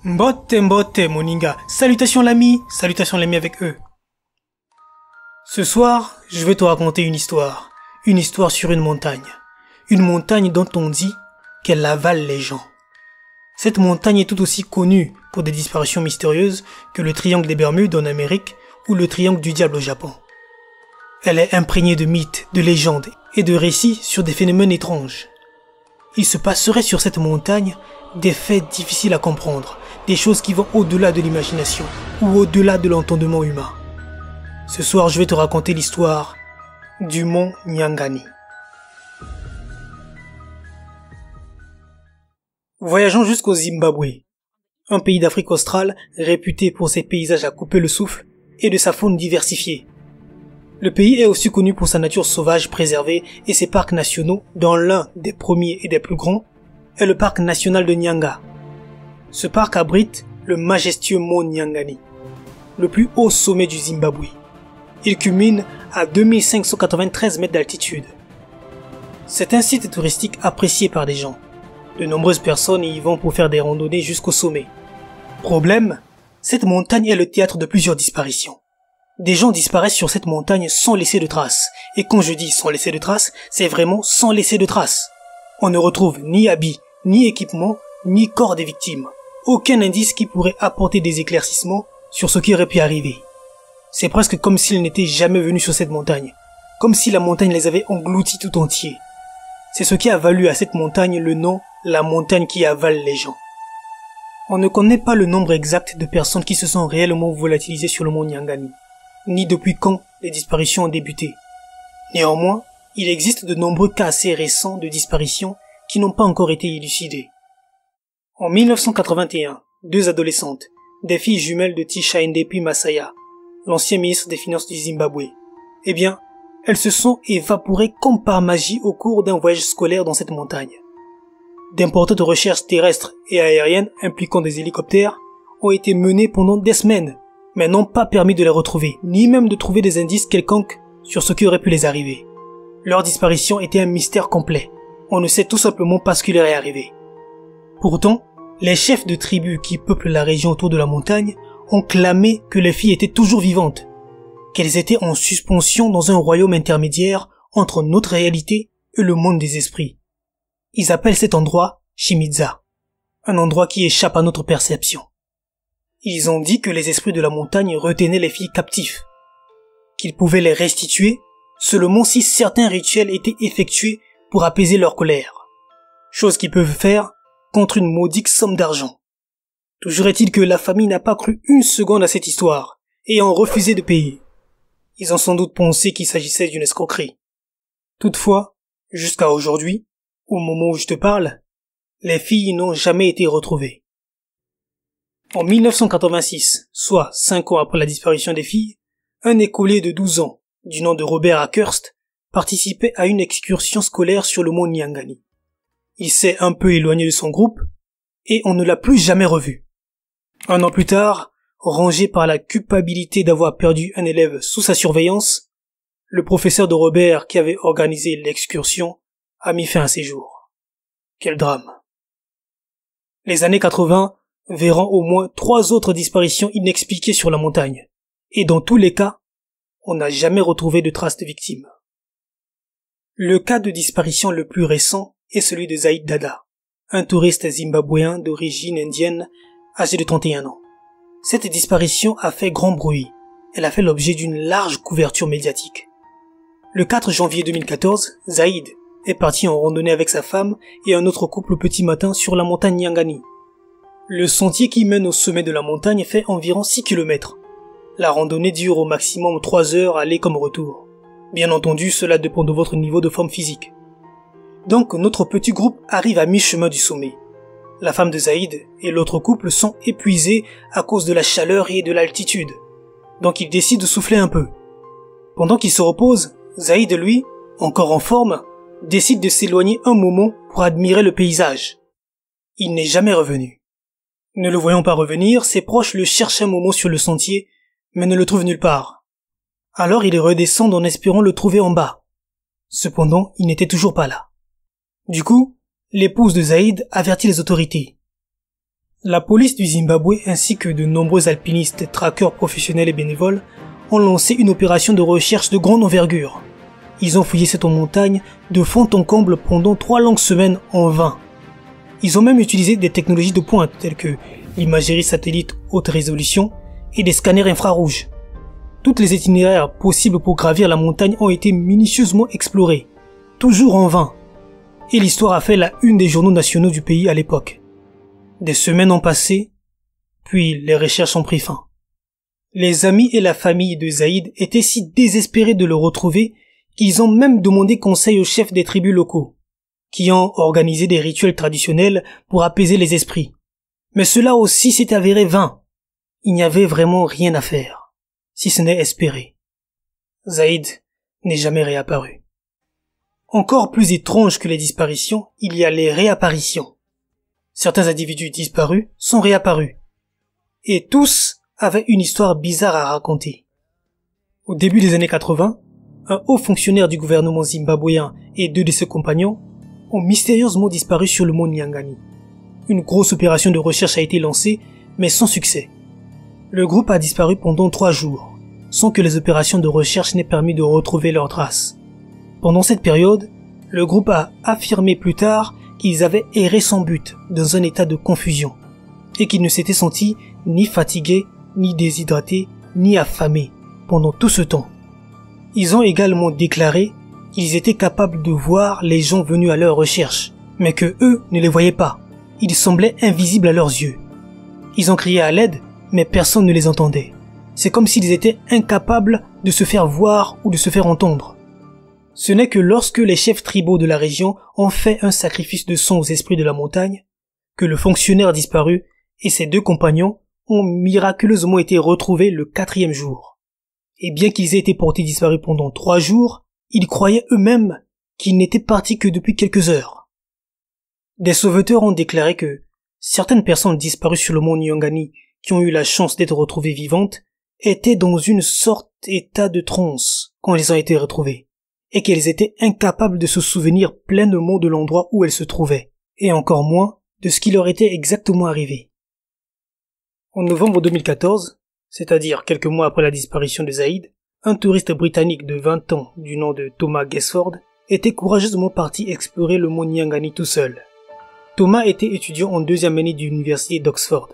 Mbote moninga, salutations l'ami avec eux. Ce soir, je vais te raconter une histoire sur une montagne dont on dit qu'elle avale les gens. Cette montagne est tout aussi connue pour des disparitions mystérieuses que le triangle des Bermudes en Amérique ou le triangle du diable au Japon. Elle est imprégnée de mythes, de légendes et de récits sur des phénomènes étranges. Il se passerait sur cette montagne des faits difficiles à comprendre, des choses qui vont au-delà de l'imagination ou au-delà de l'entendement humain. Ce soir, je vais te raconter l'histoire du mont Nyangani. Voyageons jusqu'au Zimbabwe, un pays d'Afrique australe réputé pour ses paysages à couper le souffle et de sa faune diversifiée. Le pays est aussi connu pour sa nature sauvage préservée et ses parcs nationaux, dont l'un des premiers et des plus grands est le parc national de Nyanga. Ce parc abrite le majestueux mont Nyangani, le plus haut sommet du Zimbabwe. Il culmine à 2593 mètres d'altitude. C'est un site touristique apprécié par des gens. De nombreuses personnes y vont pour faire des randonnées jusqu'au sommet. Problème, cette montagne est le théâtre de plusieurs disparitions. Des gens disparaissent sur cette montagne sans laisser de traces. Et quand je dis sans laisser de traces, c'est vraiment sans laisser de traces. On ne retrouve ni habits, ni équipements, ni corps des victimes. Aucun indice qui pourrait apporter des éclaircissements sur ce qui aurait pu arriver. C'est presque comme s'ils n'étaient jamais venus sur cette montagne. Comme si la montagne les avait engloutis tout entiers. C'est ce qui a valu à cette montagne le nom « la montagne qui avale les gens ». On ne connaît pas le nombre exact de personnes qui se sont réellement volatilisées sur le mont Nyangani, ni depuis quand les disparitions ont débuté. Néanmoins, il existe de nombreux cas assez récents de disparitions qui n'ont pas encore été élucidés. En 1981, deux adolescentes, des filles jumelles de Tisha Ndepi Masaya, l'ancien ministre des Finances du Zimbabwe, eh bien, elles se sont évaporées comme par magie au cours d'un voyage scolaire dans cette montagne. D'importantes recherches terrestres et aériennes impliquant des hélicoptères ont été menées pendant des semaines, mais n'ont pas permis de les retrouver, ni même de trouver des indices quelconques sur ce qui aurait pu les arriver. Leur disparition était un mystère complet. On ne sait tout simplement pas ce qui leur est arrivé. Pourtant, les chefs de tribus qui peuplent la région autour de la montagne ont clamé que les filles étaient toujours vivantes, qu'elles étaient en suspension dans un royaume intermédiaire entre notre réalité et le monde des esprits. Ils appellent cet endroit Shimiza, un endroit qui échappe à notre perception. Ils ont dit que les esprits de la montagne retenaient les filles captives, qu'ils pouvaient les restituer seulement si certains rituels étaient effectués pour apaiser leur colère, chose qu'ils peuvent faire contre une modique somme d'argent. Toujours est-il que la famille n'a pas cru une seconde à cette histoire et ont refusé de payer. Ils ont sans doute pensé qu'il s'agissait d'une escroquerie. Toutefois, jusqu'à aujourd'hui, au moment où je te parle, les filles n'ont jamais été retrouvées. En 1986, soit 5 ans après la disparition des filles, un écolier de 12 ans, du nom de Robert Ackhurst, participait à une excursion scolaire sur le mont Nyangani. Il s'est un peu éloigné de son groupe, et on ne l'a plus jamais revu. Un an plus tard, rongé par la culpabilité d'avoir perdu un élève sous sa surveillance, le professeur de Robert qui avait organisé l'excursion a mis fin à ses jours. Quel drame. Les années 80 verront au moins 3 autres disparitions inexpliquées sur la montagne, et dans tous les cas, on n'a jamais retrouvé de traces de victimes. Le cas de disparition le plus récent est celui de Zaïd Dada, un touriste zimbabwéen d'origine indienne âgé de 31 ans. Cette disparition a fait grand bruit. Elle a fait l'objet d'une large couverture médiatique. Le 4 janvier 2014, Zaïd est parti en randonnée avec sa femme et un autre couple au petit matin sur la montagne Nyangani. Le sentier qui mène au sommet de la montagne fait environ 6 km. La randonnée dure au maximum 3 heures aller comme retour. Bien entendu, cela dépend de votre niveau de forme physique. Donc notre petit groupe arrive à mi-chemin du sommet. La femme de Zaïd et l'autre couple sont épuisés à cause de la chaleur et de l'altitude. Donc ils décident de souffler un peu. Pendant qu'ils se reposent, Zaïd, lui, encore en forme, décide de s'éloigner un moment pour admirer le paysage. Il n'est jamais revenu. Ne le voyant pas revenir, ses proches le cherchent un moment sur le sentier, mais ne le trouvent nulle part. Alors ils redescendent en espérant le trouver en bas. Cependant, il n'était toujours pas là. Du coup, l'épouse de Zaïd avertit les autorités. La police du Zimbabwe ainsi que de nombreux alpinistes, traqueurs professionnels et bénévoles ont lancé une opération de recherche de grande envergure. Ils ont fouillé cette montagne de fond en comble pendant 3 longues semaines en vain. Ils ont même utilisé des technologies de pointe telles que l'imagerie satellite haute résolution et des scanners infrarouges. Toutes les itinéraires possibles pour gravir la montagne ont été minutieusement explorés, toujours en vain. Et l'histoire a fait la une des journaux nationaux du pays à l'époque. Des semaines ont passé, puis les recherches ont pris fin. Les amis et la famille de Zaïd étaient si désespérés de le retrouver qu'ils ont même demandé conseil aux chefs des tribus locaux, qui ont organisé des rituels traditionnels pour apaiser les esprits. Mais cela aussi s'est avéré vain. Il n'y avait vraiment rien à faire, si ce n'est espérer. Zaïd n'est jamais réapparu. Encore plus étrange que les disparitions, il y a les réapparitions. Certains individus disparus sont réapparus. Et tous avaient une histoire bizarre à raconter. Au début des années 80, un haut fonctionnaire du gouvernement zimbabwéen et 2 de ses compagnons ont mystérieusement disparu sur le mont Nyangani. Une grosse opération de recherche a été lancée, mais sans succès. Le groupe a disparu pendant 3 jours, sans que les opérations de recherche n'aient permis de retrouver leurs traces. Pendant cette période, le groupe a affirmé plus tard qu'ils avaient erré sans but, dans un état de confusion, et qu'ils ne s'étaient sentis ni fatigués, ni déshydratés, ni affamés pendant tout ce temps. Ils ont également déclaré qu'ils étaient capables de voir les gens venus à leur recherche, mais que eux ne les voyaient pas. Ils semblaient invisibles à leurs yeux. Ils ont crié à l'aide, mais personne ne les entendait. C'est comme s'ils étaient incapables de se faire voir ou de se faire entendre. Ce n'est que lorsque les chefs tribaux de la région ont fait un sacrifice de sang aux esprits de la montagne, que le fonctionnaire disparu et ses 2 compagnons ont miraculeusement été retrouvés le 4e jour. Et bien qu'ils aient été portés disparus pendant 3 jours, ils croyaient eux-mêmes qu'ils n'étaient partis que depuis quelques heures. Des sauveteurs ont déclaré que certaines personnes disparues sur le mont Nyangani qui ont eu la chance d'être retrouvées vivantes étaient dans une sorte d'état de transe quand elles ont été retrouvées, et qu'elles étaient incapables de se souvenir pleinement de l'endroit où elles se trouvaient, et encore moins de ce qui leur était exactement arrivé. En novembre 2014, c'est-à-dire quelques mois après la disparition de Zaïd, un touriste britannique de 20 ans du nom de Thomas Gesford était courageusement parti explorer le mont Nyangani tout seul. Thomas était étudiant en 2e année de l'université d'Oxford.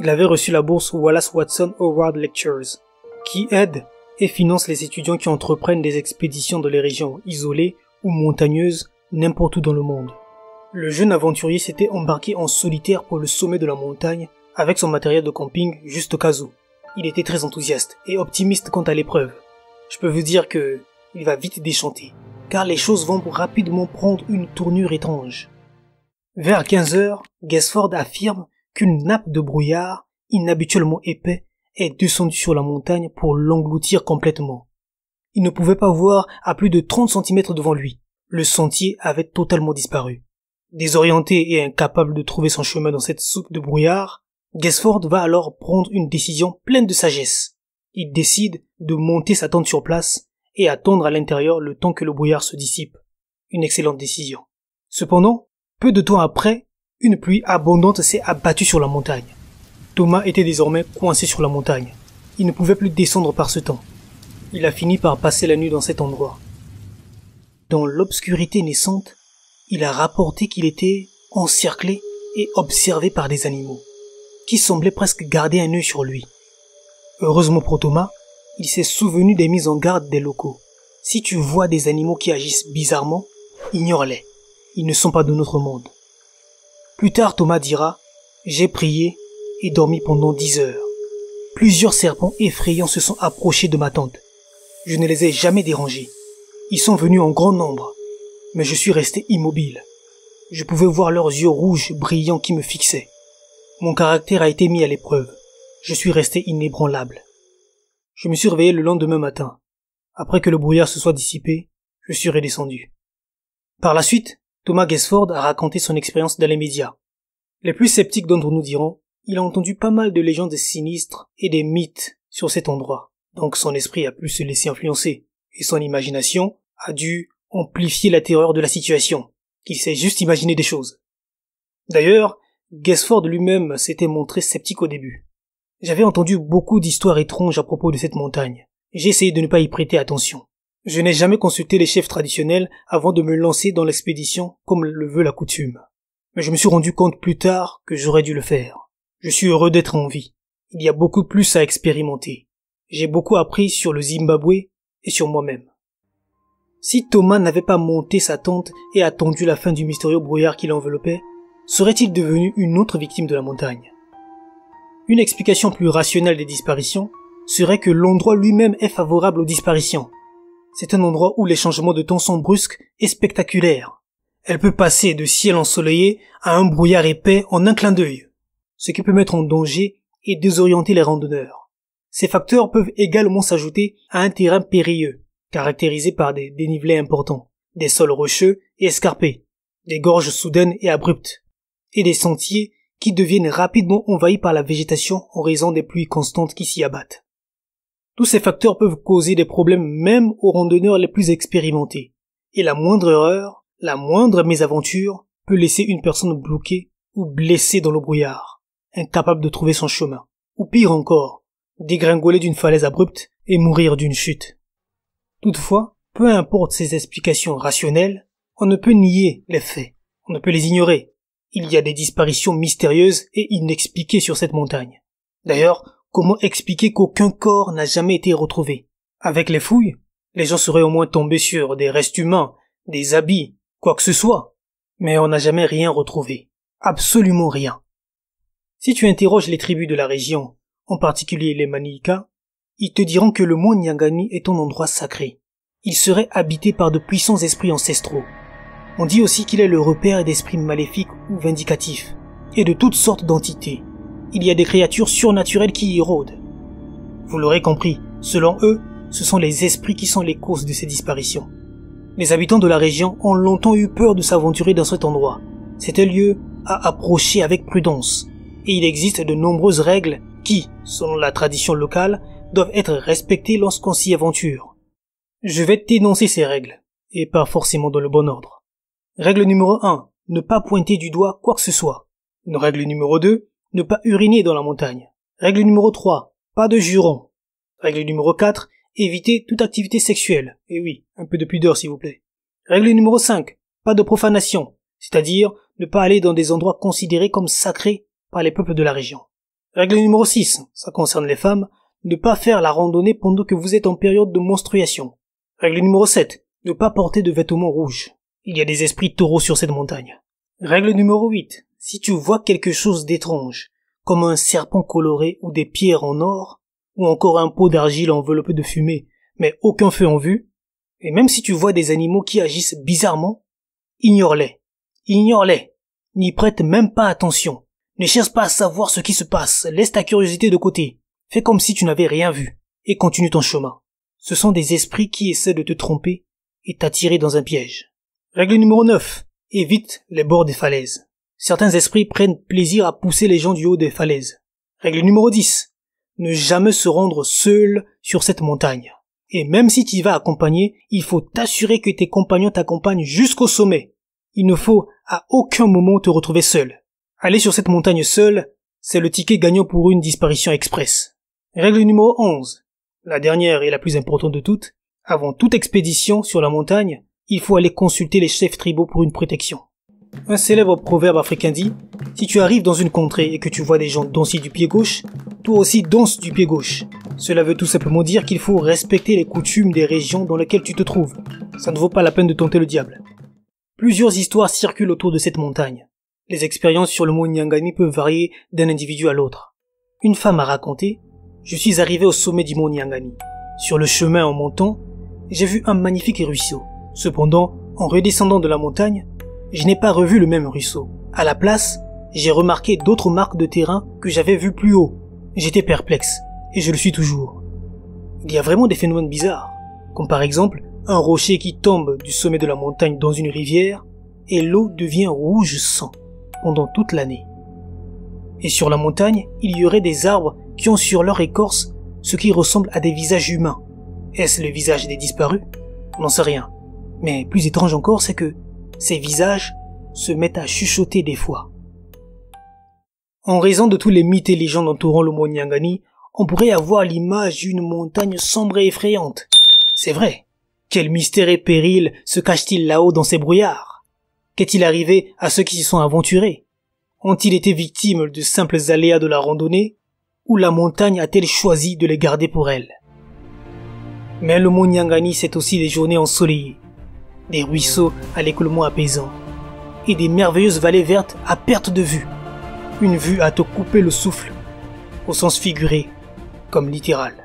Il avait reçu la bourse Wallace Watson Howard Lectures, qui aide et finance les étudiants qui entreprennent des expéditions dans les régions isolées ou montagneuses n'importe où dans le monde. Le jeune aventurier s'était embarqué en solitaire pour le sommet de la montagne avec son matériel de camping juste au cas où. Il était très enthousiaste et optimiste quant à l'épreuve. Je peux vous dire que il va vite déchanter, car les choses vont rapidement prendre une tournure étrange. Vers 15 heures, Gesford affirme qu'une nappe de brouillard, inhabituellement épais, est descendu sur la montagne pour l'engloutir complètement. Il ne pouvait pas voir à plus de 30 cm devant lui. Le sentier avait totalement disparu. Désorienté et incapable de trouver son chemin dans cette soupe de brouillard, Gesford va alors prendre une décision pleine de sagesse. Il décide de monter sa tente sur place et attendre à l'intérieur le temps que le brouillard se dissipe. Une excellente décision. Cependant, peu de temps après, une pluie abondante s'est abattue sur la montagne. Thomas était désormais coincé sur la montagne. Il ne pouvait plus descendre par ce temps. Il a fini par passer la nuit dans cet endroit. Dans l'obscurité naissante, il a rapporté qu'il était encerclé et observé par des animaux, qui semblaient presque garder un œil sur lui. Heureusement pour Thomas, il s'est souvenu des mises en garde des locaux. Si tu vois des animaux qui agissent bizarrement, ignore-les. Ils ne sont pas de notre monde. Plus tard, Thomas dira « J'ai prié et dormi pendant 10 heures. Plusieurs serpents effrayants se sont approchés de ma tente. Je ne les ai jamais dérangés. Ils sont venus en grand nombre, mais je suis resté immobile. Je pouvais voir leurs yeux rouges brillants qui me fixaient. Mon caractère a été mis à l'épreuve. Je suis resté inébranlable. Je me suis réveillé le lendemain matin. Après que le brouillard se soit dissipé, je suis redescendu. » Par la suite, Thomas Gesford a raconté son expérience dans les médias. Les plus sceptiques d'entre nous diront, il a entendu pas mal de légendes sinistres et des mythes sur cet endroit. Donc son esprit a pu se laisser influencer, et son imagination a dû amplifier la terreur de la situation, qu'il s'est juste imaginé des choses. D'ailleurs, Guesford lui-même s'était montré sceptique au début. J'avais entendu beaucoup d'histoires étranges à propos de cette montagne. J'ai essayé de ne pas y prêter attention. Je n'ai jamais consulté les chefs traditionnels avant de me lancer dans l'expédition comme le veut la coutume. Mais je me suis rendu compte plus tard que j'aurais dû le faire. Je suis heureux d'être en vie. Il y a beaucoup plus à expérimenter. J'ai beaucoup appris sur le Zimbabwe et sur moi-même. Si Thomas n'avait pas monté sa tente et attendu la fin du mystérieux brouillard qui l'enveloppait, serait-il devenu une autre victime de la montagne? Une explication plus rationnelle des disparitions serait que l'endroit lui-même est favorable aux disparitions. C'est un endroit où les changements de temps sont brusques et spectaculaires. Elle peut passer de ciel ensoleillé à un brouillard épais en un clin d'œil, ce qui peut mettre en danger et désorienter les randonneurs. Ces facteurs peuvent également s'ajouter à un terrain périlleux, caractérisé par des dénivelés importants, des sols rocheux et escarpés, des gorges soudaines et abruptes, et des sentiers qui deviennent rapidement envahis par la végétation en raison des pluies constantes qui s'y abattent. Tous ces facteurs peuvent causer des problèmes même aux randonneurs les plus expérimentés, et la moindre erreur, la moindre mésaventure peut laisser une personne bloquée ou blessée dans le brouillard, incapable de trouver son chemin, ou pire encore, dégringoler d'une falaise abrupte et mourir d'une chute. Toutefois, peu importe ces explications rationnelles, on ne peut nier les faits, on ne peut les ignorer. Il y a des disparitions mystérieuses et inexpliquées sur cette montagne. D'ailleurs, comment expliquer qu'aucun corps n'a jamais été retrouvé? Avec les fouilles, les gens seraient au moins tombés sur des restes humains, des habits, quoi que ce soit. Mais on n'a jamais rien retrouvé. Absolument rien. Si tu interroges les tribus de la région, en particulier les Manikas, ils te diront que le mont Nyangani est un endroit sacré. Il serait habité par de puissants esprits ancestraux. On dit aussi qu'il est le repère d'esprits maléfiques ou vindicatifs, et de toutes sortes d'entités. Il y a des créatures surnaturelles qui y rôdent. Vous l'aurez compris, selon eux, ce sont les esprits qui sont les causes de ces disparitions. Les habitants de la région ont longtemps eu peur de s'aventurer dans cet endroit. C'est un lieu à approcher avec prudence, et il existe de nombreuses règles qui, selon la tradition locale, doivent être respectées lorsqu'on s'y aventure. Je vais t'énoncer ces règles, et pas forcément dans le bon ordre. Règle numéro 1, ne pas pointer du doigt quoi que ce soit. Règle numéro 2, ne pas uriner dans la montagne. Règle numéro 3, pas de jurons. Règle numéro 4, éviter toute activité sexuelle. Et oui, un peu de pudeur s'il vous plaît. Règle numéro 5, pas de profanation, c'est-à-dire ne pas aller dans des endroits considérés comme sacrés par les peuples de la région. Règle numéro 6, ça concerne les femmes, ne pas faire la randonnée pendant que vous êtes en période de menstruation. Règle numéro 7, ne pas porter de vêtements rouges. Il y a des esprits taureaux sur cette montagne. Règle numéro 8. Si tu vois quelque chose d'étrange, comme un serpent coloré ou des pierres en or, ou encore un pot d'argile enveloppé de fumée, mais aucun feu en vue, et même si tu vois des animaux qui agissent bizarrement, ignore-les. Ignore-les. N'y prête même pas attention. Ne cherche pas à savoir ce qui se passe. Laisse ta curiosité de côté. Fais comme si tu n'avais rien vu, et continue ton chemin. Ce sont des esprits qui essaient de te tromper et t'attirer dans un piège. Règle numéro 9. Évite les bords des falaises. Certains esprits prennent plaisir à pousser les gens du haut des falaises. Règle numéro 10. Ne jamais se rendre seul sur cette montagne. Et même si tu y vas accompagné, il faut t'assurer que tes compagnons t'accompagnent jusqu'au sommet. Il ne faut à aucun moment te retrouver seul. Aller sur cette montagne seul, c'est le ticket gagnant pour une disparition express. Règle numéro 11. La dernière et la plus importante de toutes. Avant toute expédition sur la montagne, il faut aller consulter les chefs tribaux pour une protection. Un célèbre proverbe africain dit « Si tu arrives dans une contrée et que tu vois des gens danser du pied gauche, toi aussi danse du pied gauche. » Cela veut tout simplement dire qu'il faut respecter les coutumes des régions dans lesquelles tu te trouves. Ça ne vaut pas la peine de tenter le diable. Plusieurs histoires circulent autour de cette montagne. Les expériences sur le mont Nyangani peuvent varier d'un individu à l'autre. Une femme a raconté « Je suis arrivé au sommet du mont Nyangani. Sur le chemin en montant, j'ai vu un magnifique ruisseau. Cependant, en redescendant de la montagne, je n'ai pas revu le même ruisseau. À la place, j'ai remarqué d'autres marques de terrain que j'avais vues plus haut. J'étais perplexe, et je le suis toujours. Il y a vraiment des phénomènes bizarres, comme par exemple un rocher qui tombe du sommet de la montagne dans une rivière, et l'eau devient rouge sang pendant toute l'année. Et sur la montagne, il y aurait des arbres qui ont sur leur écorce ce qui ressemble à des visages humains. Est-ce le visage des disparus? On n'en sait rien. Mais plus étrange encore, c'est que ces visages se mettent à chuchoter des fois. En raison de tous les mythes et légendes entourant le mont Nyangani, on pourrait avoir l'image d'une montagne sombre et effrayante. C'est vrai. Quel mystère et péril se cache-t-il là-haut dans ces brouillards? Qu'est-il arrivé à ceux qui s'y sont aventurés? Ont-ils été victimes de simples aléas de la randonnée? Ou la montagne a-t-elle choisi de les garder pour elle? Mais le mont Nyangani, c'est aussi des journées ensoleillées, des ruisseaux à l'écoulement apaisant, et des merveilleuses vallées vertes à perte de vue. Une vue à te couper le souffle, au sens figuré comme littéral.